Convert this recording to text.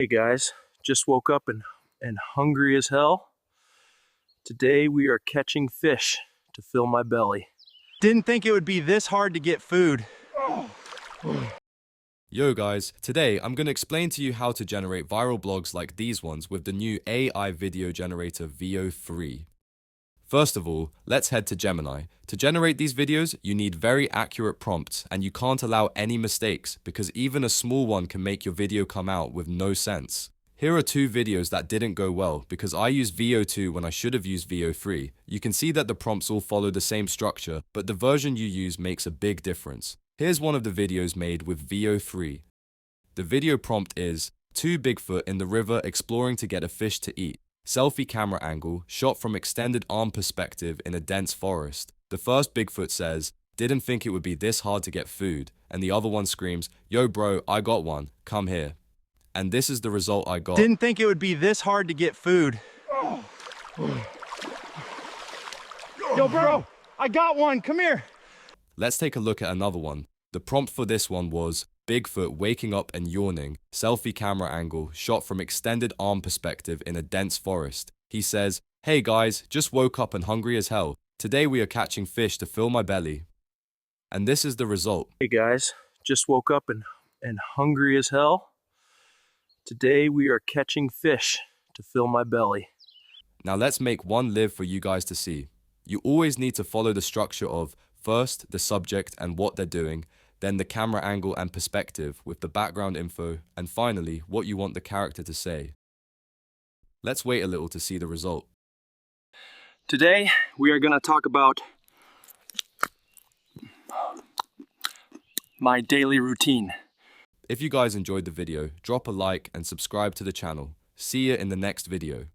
Hey guys, just woke up and hungry as hell. Today we are catching fish to fill my belly. Didn't think it would be this hard to get food. Yo guys, today I'm going to explain to you how to generate viral blogs like these ones with the new AI video generator Veo 3. First of all, let's head to Gemini. To generate these videos, you need very accurate prompts and you can't allow any mistakes because even a small one can make your video come out with no sense. Here are two videos that didn't go well because I used Veo 2 when I should have used Veo 3. You can see that the prompts all follow the same structure, but the version you use makes a big difference. Here's one of the videos made with Veo 3. The video prompt is, 2 Bigfoot in the river exploring to get a fish to eat. Selfie camera angle, shot from extended arm perspective in a dense forest. The first Bigfoot says, didn't think it would be this hard to get food. And the other one screams, yo bro, I got one, come here. And this is the result I got. Didn't think it would be this hard to get food. Yo bro, I got one, come here. Let's take a look at another one. The prompt for this one was, Bigfoot waking up and yawning, selfie camera angle, shot from extended arm perspective in a dense forest. He says, hey guys, just woke up and hungry as hell. Today we are catching fish to fill my belly. And this is the result. Hey guys, just woke up and hungry as hell. Today we are catching fish to fill my belly. Now let's make one live for you guys to see. You always need to follow the structure of first, the subject and what they're doing, then the camera angle and perspective with the background info, and finally, what you want the character to say. Let's wait a little to see the result. Today, we are going to talk about my daily routine. If you guys enjoyed the video, drop a like and subscribe to the channel. See you in the next video.